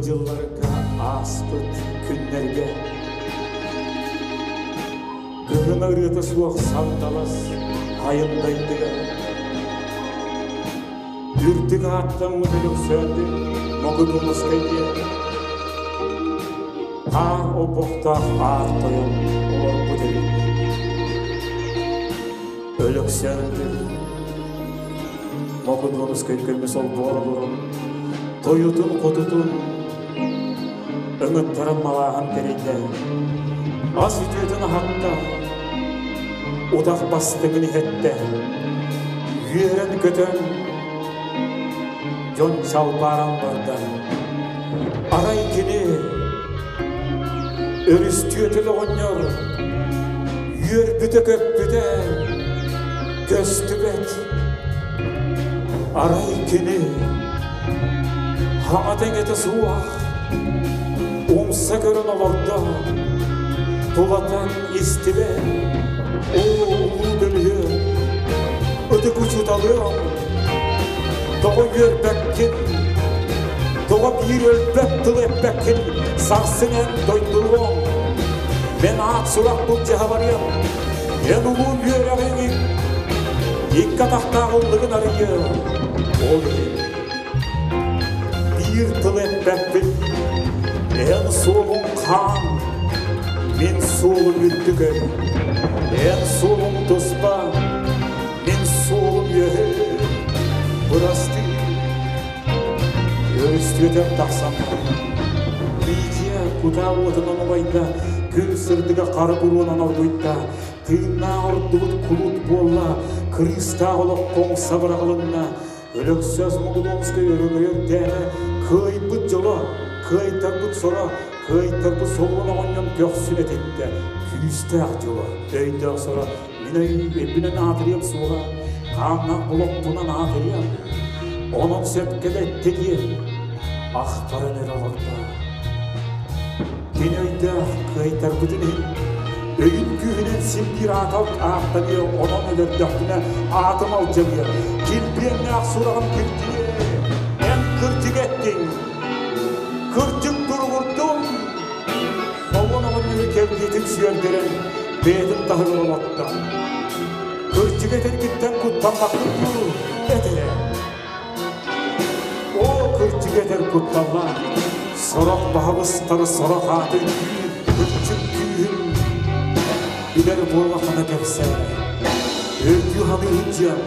жылларга аспыт күннерге кыгына ырыта суак сандалас айындайдыга үртүк аттан мүдүлүк сөнді могудулус кайде ар обоктак ар тоyon олор бүдүлүк өлөк сөнді могудулус көйкөлмө сол боролорун тоютун котутун өңөттөрүн малааган терейде ас үтүөтүн хатта удак бастыгын ихетте үйөрөн көтөн жон чалбаран барда арай кини өрүстүөтүлө оньор үйөрбүтө көппүтө көстүбет арай кини хаңатең эте суак умса көрөн олордо тулатан истибе улуу бөлүө өтө күчүталыам того үйөрбеккин того бир өлбек тыл эппеккин сарсыңен дойдулуам мен ат сурак бул жаха барыам эн улуу үйөрөгеңи иккатактагылдыгын арыйы ол бир тыл эппекпин эн сулум кан мен сулум үртүгөй эн сулум туспа мен сулум үйөр бурасты өрүстүөтөн таксам бийжия кутаа отунан обайда күн сырдыга кары буруунан ордуйта тыынна ордулут кулут буолла крыста олок коң сабырагылынна өлөк сөз мугулуңузга өрөгөйөр дээне кыйбыт жоло кыйтарбыт соро кыйтарбыт солуна оньон көксүн этетте күүстаак жоло өйдөк соро минөй эпинен атырыям сууга Kannak buloktunan ağırıyam, onun söpkede tediye, ahtarın er olurda. Beni öyde kıytar bütünün, öyün kühünün sindir atal ağırtanıyor, onun öder döktüne atım alacağıyor. Kilpiyenle aksurağım kiltiye, en kırtık ettin, kırtık durgurdum. Oğluna onun kevliyetin süyöndüren, beydin dahil olmakta. Kırçık eterkitten kuttanmaklık bu etere. O kırçık eter kuttanma, sorak bahabıstarı sorak atı kırçık küyün. Biler boğakana gelse, öldü hanı hıccan,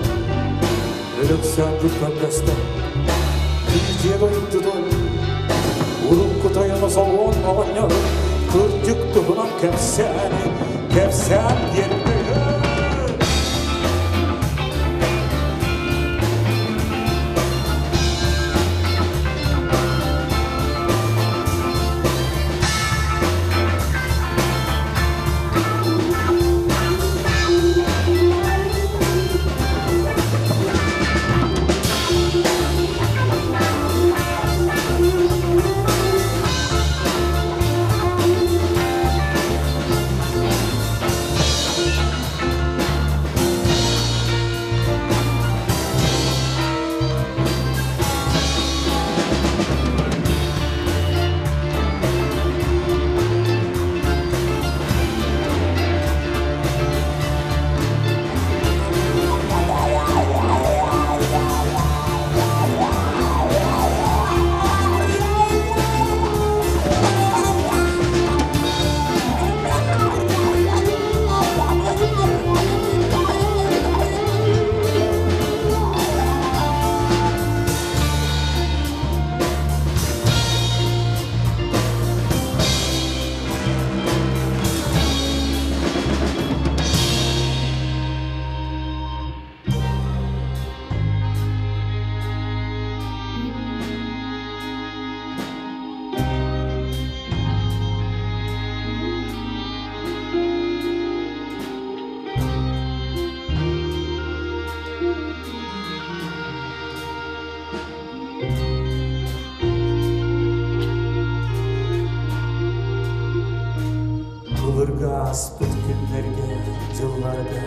ölüm söndür kömreste. Bilgiye doyuttudum, uruk kutayana salon ağanyar, kırçık tuhunan kepsen yerine. Aspıt günlerge, yıllarga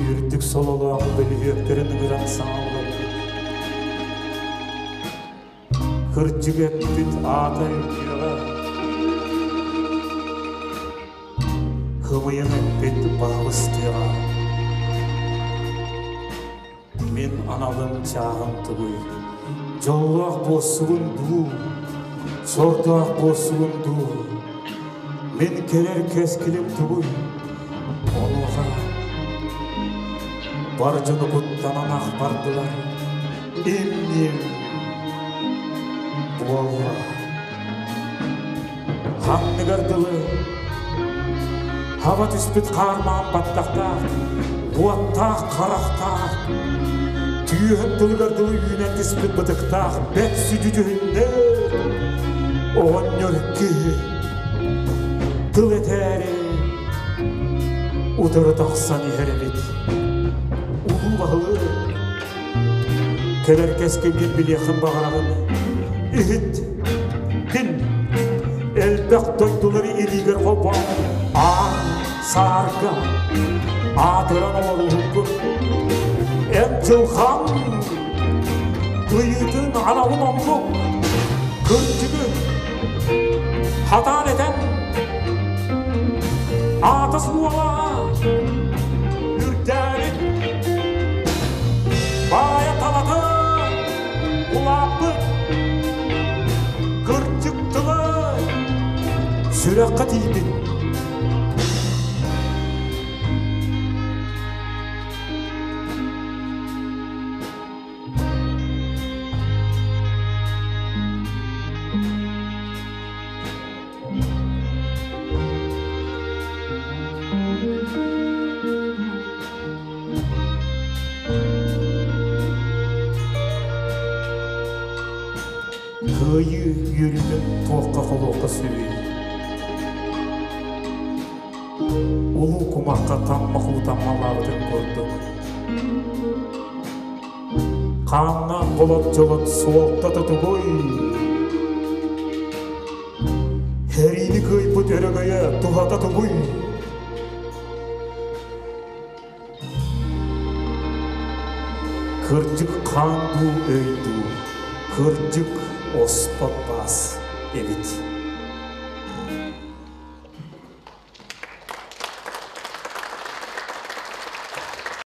Yürüttük sololuğun bölüyöklerin ıran sağlığı кырчыгеттит ата үркеға хымыйын өппет бағыстыға мен аналым чағым тұғый жоллақ босуын ду сордақ босуын ду мен келер кескілім тұғый онуға бар жыны бұттанан ақ бардылар емнем буалла ханныгардылы хава түспіт қарман баттақтақ уаттақ қарақтақ түйін тұлгардылы үйінен түспіт бұтықтақ бәт сүдүдүнде оған нөлікке тыл етәрі удары тақсан еребет улу бағылы келер кескенген білеқін бағарағын ихит пин элбек тойтулары илигер қолпан сарга атыран олы хүккін әм жылхан ұйытын анауын омлық күртігі хатан етен атыс буала үрдәрін бая талаты ұлапы күртіктілі сүраққа тейдің Күйі үйрілдің тоққа қолуққа сөйі. Улу құмаққа таммақ ұтамалардың көрдік. Қаннан қолат-жолат суалта тұтығой. Хәрейді көй бұт өрігіе тұғата тұғой. Кірдік қанду өйді, кірдік оспат бас, evet.